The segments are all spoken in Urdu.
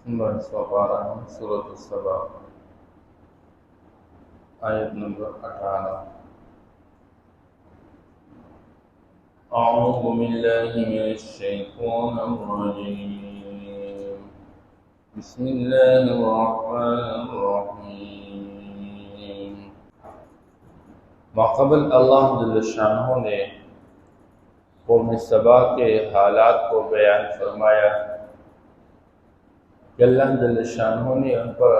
نمبر 112 سورۃ السبا آیت نمبر 18۔ اعوذ باللہ من الشیطان الرجیم، بسم اللہ الرحمن الرحیم۔ ماقبل اللہ جل شانہ نے قوم سبا کے حالات کو بیان فرمایا کہ اللہ جل شانہ نے ان پر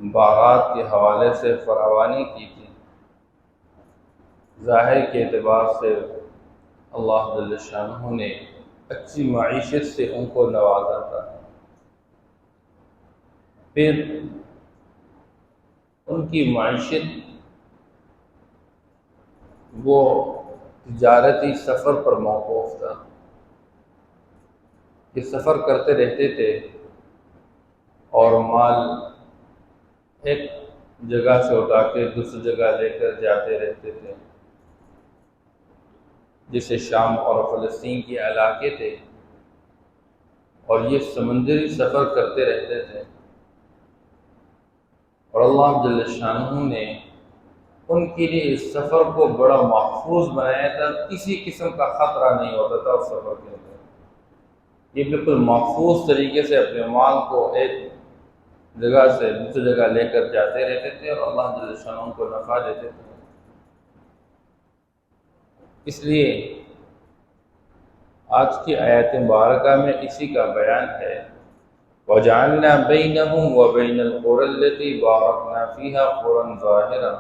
باغات کے حوالے سے فراوانی کی تھی۔ ظاہر کے اعتبار سے اللہ جل شانہ نے اچھی معیشت سے ان کو نوازا تھا، پھر ان کی معیشت وہ تجارتی سفر پر موقوف تھا کہ سفر کرتے رہتے تھے اور مال ایک جگہ سے اٹھا کے دوسری جگہ لے کر جاتے رہتے تھے، جسے شام اور فلسطین کے علاقے تھے، اور یہ سمندری سفر کرتے رہتے تھے، اور اللہ جل شانہ نے ان کے لیے اس سفر کو بڑا محفوظ بنایا تھا۔ کسی قسم کا خطرہ نہیں ہوتا تھا اس سفر کے اندر، یہ بالکل محفوظ طریقے سے اپنے مال کو ایک جگہ سے دوسری جگہ لے کر جاتے رہتے تھے، اور اللہ جل شانہ ان کو نفع دیتے تھے۔ اس لیے آج کی آیت مبارکہ میں اسی کا بیان ہے، وَجَعَلْنَا بَيْنَهُمْ وَبَيْنَ الْقُرَى الَّتِي بَارَكْنَا فِيهَا قُرًى ظَاهِرًا،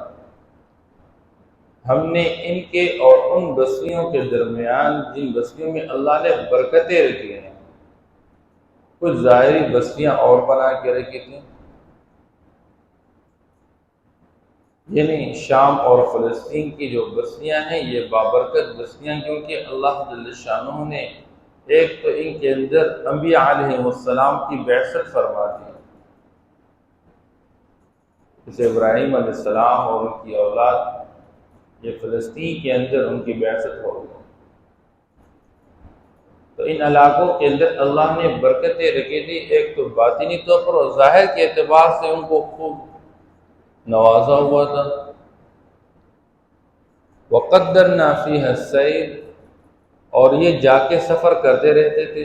ہم نے ان کے اور ان بستیوں کے درمیان جن بستیوں میں اللہ نے برکتیں رکھی ہیں، کچھ ظاہری بستیاں اور بنا کے رکھی تھیں، یعنی شام اور فلسطین کی جو بستیاں ہیں یہ بابرکت بستیاں، کیونکہ اللہ جل شانہ نے ایک تو ان کے اندر انبیاء علیہ السلام کی بعثت فرما دی، جیسے ابراہیم علیہ السلام اور ان کی اولاد، یہ فلسطین کے اندر ان کی بعثت ہو گئی، تو ان علاقوں کے اندر اللہ نے برکتیں رکھی تھی، ایک تو باطنی طور پر اور ظاہر کے اعتبار سے ان کو خوب نوازا ہوا تھا۔ وَقَدَّرْنَا فِيهَا السَّيْرَ، اور یہ جا کے سفر کرتے رہتے تھے،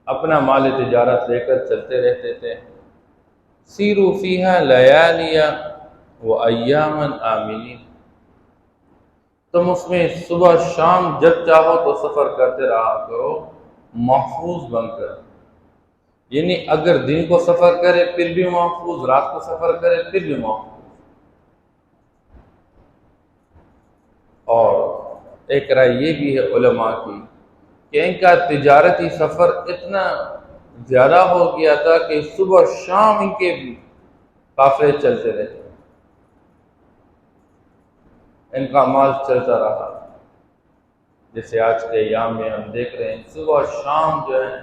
اپنا مال تجارت لے کر چلتے رہتے تھے۔ سِيرُوا فِيهَا لَيَالِيَ وَأَيَّامًا آمِنِينَ، تم اس میں صبح شام جب چاہو تو سفر کرتے رہا کرو محفوظ بن کر، یعنی اگر دن کو سفر کرے پھر بھی محفوظ، رات کو سفر کرے پھر بھی محفوظ۔ اور ایک رائے یہ بھی ہے علماء کی کہ ان کا تجارتی سفر اتنا زیادہ ہو گیا تھا کہ صبح شام ان کے قافلے چلتے رہے، ان کا مال چلتا رہا، جیسے آج کے ایام میں ہم دیکھ رہے ہیں صبح شام جو ہے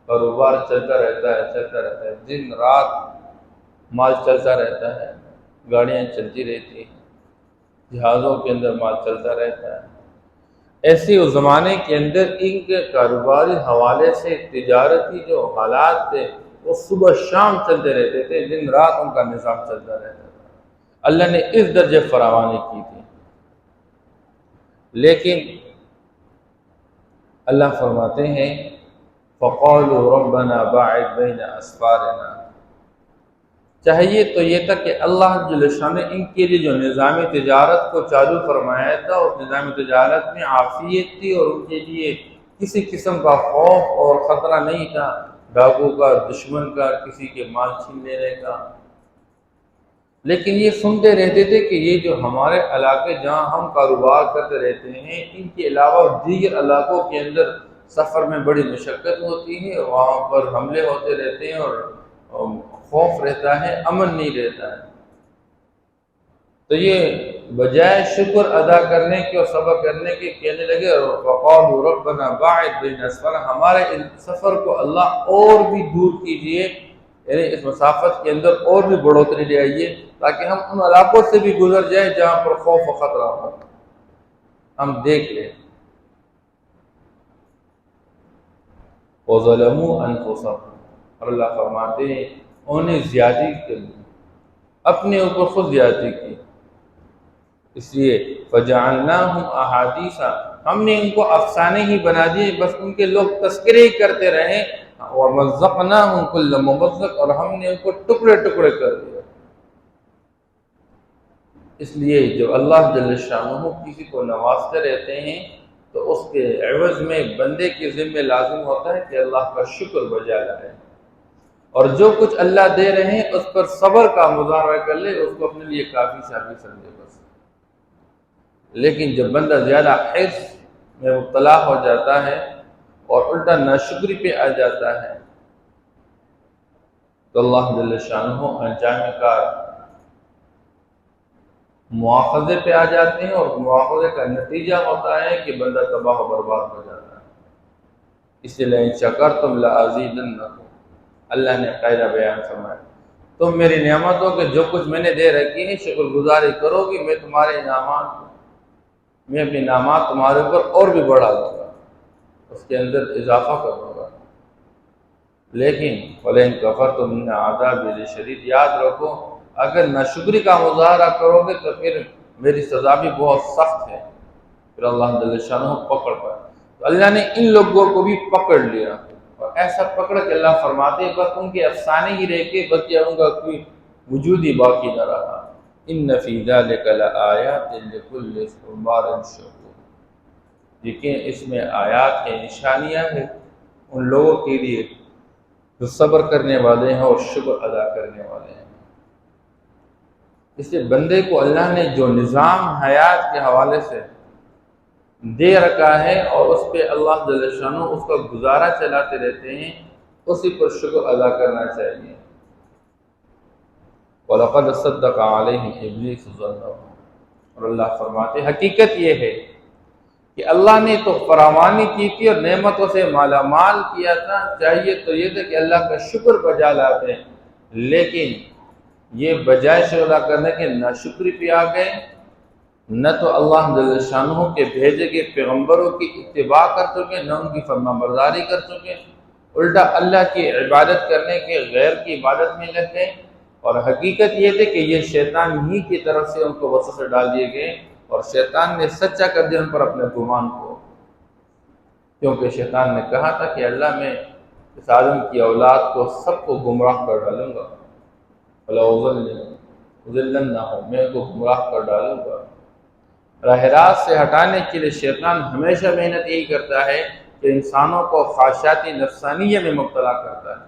کاروبار چلتا رہتا ہے، دن رات مال چلتا رہتا ہے، گاڑیاں چلتی رہتی ہیں، جہازوں کے اندر مال چلتا رہتا ہے۔ ایسے اس زمانے کے اندر ان کے کاروباری حوالے سے تجارتی جو حالات تھے وہ صبح شام چلتے رہتے تھے، دن رات ان کا نظام چلتا رہتا تھا، اللہ نے اس درجے فراوانی کی تھی۔ لیکن اللہ فرماتے ہیں فَقَالُوا رَبَّنَا بَاعِدْ بَيْنَ أَسْفَارِنَا، چاہیے تو یہ تھا کہ اللہ جل شانہ نے ان کے لیے جو نظام تجارت کو چالو فرمایا تھا اس نظام تجارت میں عافیت تھی، اور ان کے لیے کسی قسم کا خوف اور خطرہ نہیں تھا، ڈاکو کا، دشمن کا، کسی کے مال چھین لینے کا۔ لیکن یہ سنتے رہتے تھے کہ یہ جو ہمارے علاقے جہاں ہم کاروبار کرتے رہتے ہیں ان کے علاوہ دیگر علاقوں کے اندر سفر میں بڑی مشقت ہوتی ہے، وہاں پر حملے ہوتے رہتے ہیں اور خوف رہتا ہے، امن نہیں رہتا ہے۔ تو یہ بجائے شکر ادا کرنے کے اور صبر کرنے کے کہنے لگے وَقَالُوا رَبَّنَا بَاعِدْ بَيْنَ أَسْفَارِنَا، ہمارے اس سفر کو اللہ اور بھی دور کیجئے، یعنی اس مسافت کے اندر اور بھی بڑھوتری لے آئیے تاکہ ہم ان علاقوں سے بھی گزر جائیں جہاں پر خوف و خطرہ ہو، ہم دیکھ لیں۔ وَظَلَمُوا أَنفُسَهُمْ، اور اللہ فرماتے ہیں انہوں نے زیادتی کی، اپنے اوپر خود زیادتی کی، اس لیے فَجَعَلْنَاهُمْ أَحَادِيثَ، ہم نے ان کو افسانے ہی بنا دیے، بس ان کے لوگ تذکرے ہی کرتے رہے، وَمَزَّقْنَاهُمْ كُلَّ مُمَزَّقٍ، اور ہم نے ان کو ٹکڑے ٹکڑے کر دیا۔ اس لیے جو اللہ جل شانہ کسی کو نوازتے رہتے ہیں تو اس کے عوض میں بندے کے ذمہ لازم ہوتا ہے کہ اللہ کا شکر بجا لائے، اور جو کچھ اللہ دے رہے ہیں اس پر صبر کا مظاہرہ کر لے، اس کو اپنے لیے کافی شافی سمجھے بس۔ لیکن جب بندہ زیادہ حرص میں مبتلا ہو جاتا ہے اور الٹا ناشکری پہ آ جاتا ہے تو اللہ جل شانہ انجام کار مواخذے پہ آ جاتے ہیں، اور مواخذے کا نتیجہ ہوتا ہے کہ بندہ تباہ و برباد ہو جاتا ہے۔ اس لیے لئن شکرتم لأزیدنکم، اللہ نے قاعدہ بیان فرمایا تم میری نعمتوں کے جو کچھ میں نے دے رکھی ہے شکر گزاری کرو گی، میں تمہارے انعامات، میں اپنے انعامات تمہارے اوپر اور بھی بڑھا دوں گا، اس کے اندر اضافہ کروں گا۔ لیکن وَلَئِن كَفَرْتُمْ إِنَّ عَذَابِي لَشَدِيدٌ، یاد رکھو اگر ناشکری کا مظاہرہ کرو گے تو پھر میری سزا بھی بہت سخت ہے، پھر اللہ جل شانہ پکڑ پائے۔ تو اللہ نے ان لوگوں کو بھی پکڑ لیا، اور ایسا پکڑ کے اللہ فرماتے ہیں بس ان کے افسانے ہی رہ کے، بلکہ ان کا کوئی وجود ہی باقی نہ رہا۔ إِنَّ فِي ذَلِكَ لَآيَاتٍ لِكُلِّ صَبَّارٍ شَكُورٍ، لیکن اس میں آیات ہیں، نشانیاں ہیں ان لوگوں کے لیے جو صبر کرنے والے ہیں اور شکر ادا کرنے والے ہیں۔ اس لیے بندے کو اللہ نے جو نظام حیات کے حوالے سے دے رکھا ہے اور اس پہ اللہ جل شانہ اس کا گزارا چلاتے رہتے ہیں، اسی پر شکر ادا کرنا چاہیے۔ وَلَقَدْ صَدَّقَ عَلَيْهِمْ إِبْلِيسُ ظَنَّهُ، اور اللہ فرماتے حقیقت یہ ہے کہ اللہ نے تو فراوانی کی تھی اور نعمتوں سے مالا مال کیا تھا، چاہیے تو یہ تھا کہ اللہ کا شکر بجا لاتے ہیں، لیکن یہ بجائے شکر ادا کرنے کے ناشکری پہ آ گئے، نہ تو اللہ جل شانہ کے بھیجے گئے پیغمبروں کی اتباع کر چکے، نہ ان کی فرمانبرداری کر چکے، الٹا اللہ کی عبادت کرنے کے غیر کی عبادت میں لگ گئے۔ اور حقیقت یہ تھی کہ یہ شیطان ہی کی طرف سے ان کو وسوسے ڈال دیے گئے، اور شیطان نے سچا کر دیا ان پر اپنے گمان کو، کیونکہ شیطان نے کہا تھا کہ اللہ میں اس آدم کی اولاد کو سب کو گمراہ کر ڈالوں گا، وَلَأُضِلَّنَّهُمْ، میں ان کو گمراہ کر ڈالوں گا۔ راہ راست سے ہٹانے کے لیے شیطان ہمیشہ محنت یہی کرتا ہے کہ انسانوں کو خواہشات نفسانیہ میں مبتلا کرتا ہے۔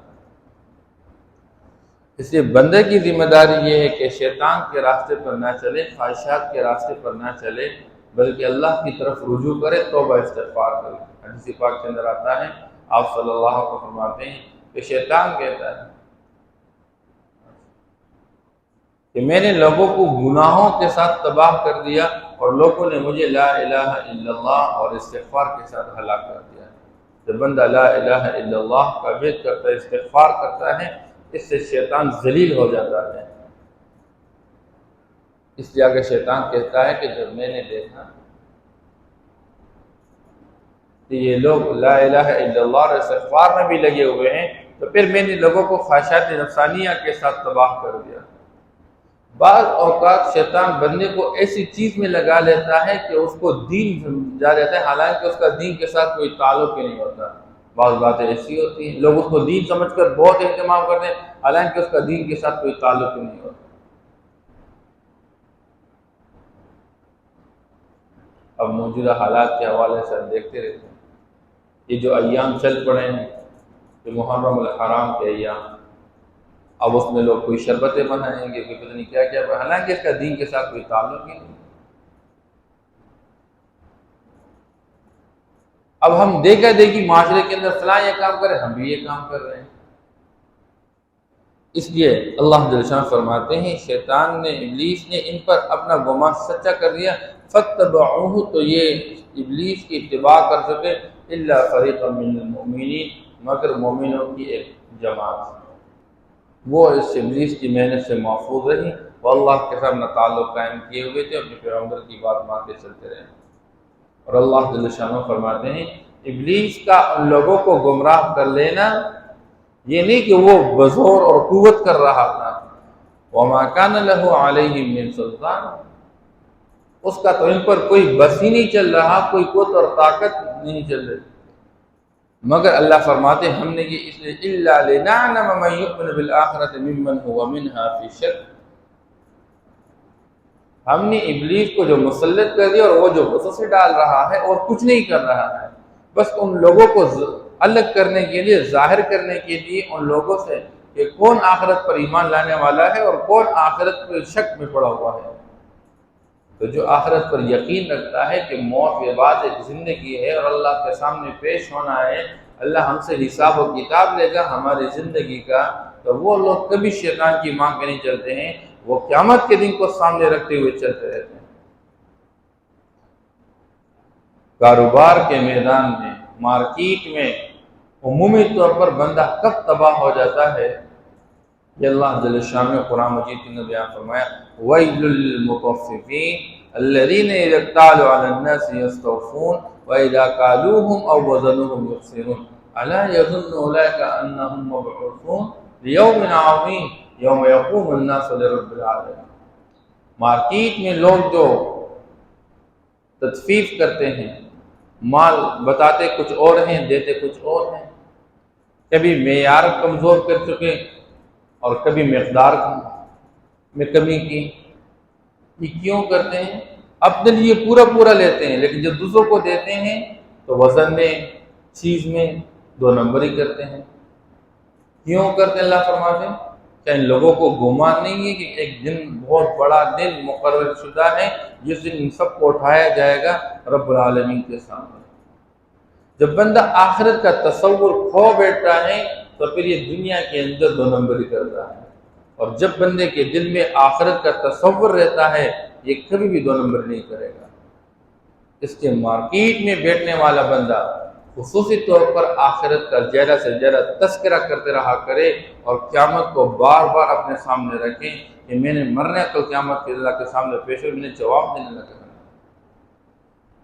اس لیے بندے کی ذمہ داری یہ ہے کہ شیطان کے راستے پر نہ چلے، خواہشات کے راستے پر نہ چلے، بلکہ اللہ کی طرف رجوع کرے، توبہ استغفار کرے۔ حدیث پاک کے اندر آتا ہے، آپ صلی اللہ علیہ وسلم فرماتے ہیں کہ شیطان کہتا ہے کہ میں نے لوگوں کو گناہوں کے ساتھ تباہ کر دیا، اور لوگوں نے مجھے لا الہ الا اللہ اور استغفار کے ساتھ ہلاک کر دیا۔ جب بندہ لا الہ الا اللہ کا بیت کرتا ہے، استغفار کرتا ہے، اس سے شیطان ذلیل ہو جاتا ہے۔ اس لیے اگر شیطان کہتا ہے کہ جب میں نے دیکھا کہ یہ لوگ لا الہ الا اللہ اور استغفار میں بھی لگے ہوئے ہیں، تو پھر میں نے لوگوں کو خواہشات نفسانیہ کے ساتھ تباہ کر دیا۔ بعض اوقات شیطان بندے کو ایسی چیز میں لگا لیتا ہے کہ اس کو دین سمجھا دیتا ہے، حالانکہ اس کا دین کے ساتھ کوئی تعلق ہی نہیں ہوتا۔ بعض باتیں ایسی ہوتی ہیں لوگ اس کو دین سمجھ کر بہت اہتمام کرتے ہیں، حالانکہ اس کا دین کے ساتھ کوئی تعلق ہی نہیں ہوتا۔ اب موجودہ حالات کے حوالے سے ہم دیکھتے رہتے ہیں، یہ جو ایام چل پڑے ہیں، جو محرم الحرام کے ایام، اب اس میں لوگ کوئی شربتیں بنائیں گے، کوئی پتہ نہیں کیا کیا، حالانکہ اس کا دین کے ساتھ کوئی تعلق ہی نہیں۔ اب ہم دیکھا دیکھی معاشرے کے اندر فلاں یہ کام کرے، ہم بھی یہ کام کر رہے ہیں۔ اس لیے اللہ جل شانہ فرماتے ہیں شیطان نے، ابلیس نے ان پر اپنا گمان سچا کر دیا، فَاتَّبَعُوهُ، تو یہ ابلیس کی اتباع کر سکے، إِلَّا فَرِيقًا مِّنَ الْمُؤْمِنِينَ، مگر مومنوں کی ایک جماعت، وہ اس ابلیس کی محنت سے محفوظ رہی، وہ اللہ کے ساتھ نہ تعلق قائم کیے ہوئے تھے، اپنے پیغمبر کی بات مان کے چلتے رہے۔ اور اللہ جل شانہ فرماتے ہیں ابلیس کا ان لوگوں کو گمراہ کر لینا یہ نہیں کہ وہ بزور اور قوت کر رہا تھا، وما کان لہ علیہم من سلطان، اس کا تو ان پر کوئی بس ہی نہیں چل رہا، کوئی قوت اور طاقت نہیں چل رہی، مگر اللہ فرماتے ہم نے یہ اس لیے الا لنعلم من یؤمن بالآخرۃ ممن هو منها فی شک، ہم نے ابلیس کو جو مسلط کر دیا اور وہ جو وسوسے ڈال رہا ہے اور کچھ نہیں کر رہا ہے، بس ان لوگوں کو الگ کرنے کے لیے، ظاہر کرنے کے لیے ان لوگوں سے کہ کون آخرت پر ایمان لانے والا ہے اور کون آخرت پر شک میں پڑا ہوا ہے۔ تو جو آخرت پر یقین رکھتا ہے کہ موت کے بعد ایک زندگی ہے اور اللہ کے سامنے پیش ہونا ہے، اللہ ہم سے حساب و کتاب لے گا ہماری زندگی کا، تو وہ لوگ کبھی شیطان کی مانگ کے نہیں چلتے ہیں، وہ قیامت کے دن کو سامنے رکھتے ہوئے چلتے رہتے ہیں۔ کاروبار کے میدان میں، مارکیٹ میں عمومی طور پر بندہ کب تباہ ہو جاتا ہے، یہ اللہ جل شانہ نے قرآن مجید کے اندر بیان فرمایا وَيْلٌ لِّلْمُطَفِّفِينَ الَّذِينَ إِذَا اكْتَالُوا عَلَى النَّاسِ يَسْتَوْفُونَ وَإِذَا كَالُوهُمْ أَوْ وَزَنُوهُمْ يُخْسِرُونَ أَلَا يَظُنُّ أُولَٰئِكَ أَنَّهُم مَّبْعُوثُونَ لِيَوْمٍ عَظِيمٍ يَوْمَ يَقُومُ النَّاسُ لِرَبِّ الْعَالَمِينَ۔ مارکیٹ میں لوگ جو تطفیف کرتے ہیں، مال بتاتے کچھ اور ہیں، دیتے کچھ اور ہیں، کبھی معیار کمزور کر چکے اور کبھی مقدار میں کمی کی، یہ کیوں کرتے ہیں؟ اپنے لیے پورا پورا لیتے ہیں، لیکن جب دوسروں کو دیتے ہیں تو وزن میں، چیز میں دو نمبری کرتے ہیں۔ کیوں کرتے ہیں؟ اللہ فرماتے ہیں کیا ان لوگوں کو گمان نہیں ہے کہ ایک دن بہت بڑا دن مقرر شدہ ہے جس دن ان سب کو اٹھایا جائے گا رب العالمین کے سامنے۔ جب بندہ آخرت کا تصور کھو بیٹھتا ہے تو پھر یہ دنیا کے اندر دو نمبری کرتا ہے، اور جب بندے کے دل میں آخرت کا تصور رہتا ہے یہ کبھی بھی دو نمبر نہیں کرے گا۔ اس کے مارکیٹ میں بیٹھنے والا بندہ خصوصی طور پر آخرت کا زیادہ سے زیادہ تذکرہ کرتے رہا کرے اور قیامت کو بار بار اپنے سامنے رکھیں کہ میں نے مرنے کو قیامت کے اللہ کے سامنے پیش ہو، میں نے جواب دینے لگا۔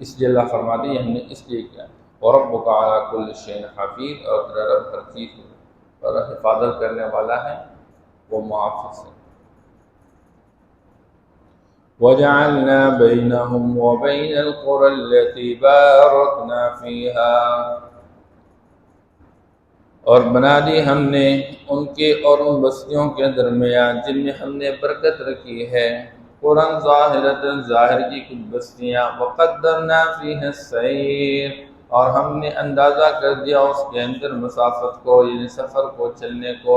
اس لیے اللہ فرماتے ہیں ہم نے اس لیے کیا، وَرَبُّكَ عَلَىٰ كُلِّ شَيْءٍ حَفِيظٌ، اور تیرا رب ہر چیز پر حفاظت کرنے والا ہے، وہ محافظ ہے۔ وَجَعَلْنَا بَيْنَهُمْ وَبَيْنَ الْقُرَى الَّتِي بَارَكْنَا فِيهَا، اور بنا دی ہم نے ان کے اور ان بستیوں کے درمیان جن میں ہم نے برکت رکھی ہے، قرآن ظاہرۃ، ظاہر کی کچھ بستیاں، وَقَدَّرْنَا فِيهَا السَّيْرَ، اور ہم نے اندازہ کر دیا اس کے اندر مسافت کو، یعنی سفر کو، چلنے کو،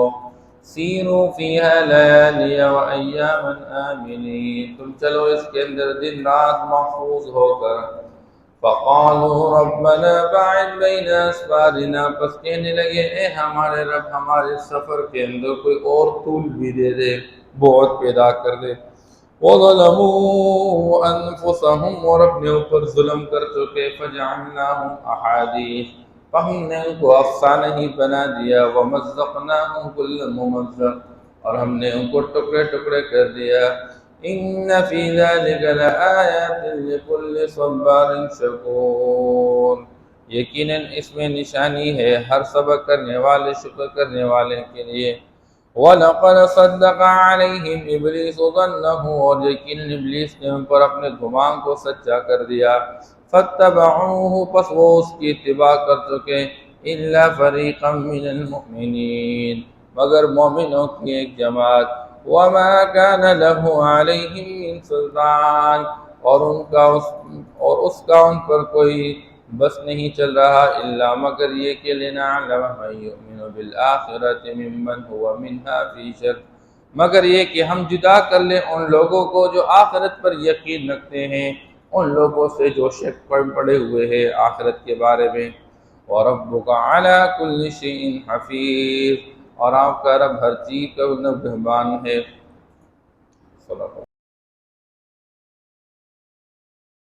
سیروا فیہا لیالی وایاما آمنین، تم چلو اس کے اندر دن رات محفوظ ہو کر۔ فقالوا ربنا باعد بین اسفارنا، پس کہنے لگے اے ہمارے رب ہمارے سفر کے اندر کوئی اور طول بھی دے دے، بعد پیدا کر دے۔ وَظَلَمُوا أَنفُسَهُمْ، اور اپنے اوپر ظلم کر چکے، فَجَعَلْنَاهُمْ أَحَادِيثَ، ہم نے ان کو افسانہ ہی بنا دیا، وَمَزَّقْنَاهُمْ كُلَّ مُمَزَّقٍ، اور ہم نے ان کو ٹکڑے ٹکڑے کر دیا۔ إِنَّ فِي ذَلِكَ لَآيَاتٍ لِكُلِّ صَبَّارٍ شَكُورٍ، یقیناً اس میں نشانی ہے ہر صبر کرنے والے، شکر کرنے والے کے لیے۔ وَلَقَدْ صَدَّقَ عَلَيْهِمْ إِبْلِيسُ ظَنَّهُ، اور یقیناً ابلیس نے ان پر اپنے گمان کو سچا کر دیا۔ فَاتَّبَعُوهُ، پس وہ اس کی اتباع کر چکے، إِلَّا فَرِيقًا مِّنَ الْمُؤْمِنِينَ، مگر مومنوں کی ایک جماعت۔ وَمَا كَانَ لَهُ عَلَيْهِمْ مِنْ سُلْطَانٍ، اور اس کا ان پر کوئی بس نہیں چل رہا، الا مگر یہ کہ لِنَعْلَمَ مَن يُؤْمِنُ بِالْآخِرَةِ مِمَّنْ هُوَ مِنْهَا فِي شَكٍّ، مگر یہ کہ ہم جدا کر لیں ان لوگوں کو جو آخرت پر یقین رکھتے ہیں ان لوگوں سے جو شک پڑے ہوئے ہیں آخرت کے بارے میں۔ وَرَبُّكَ عَلَىٰ كُلِّ شَيْءٍ حَفِيظٌ، اور آپ کا رب ہر چیز کا نگہبان ہے۔ صدق اللہ۔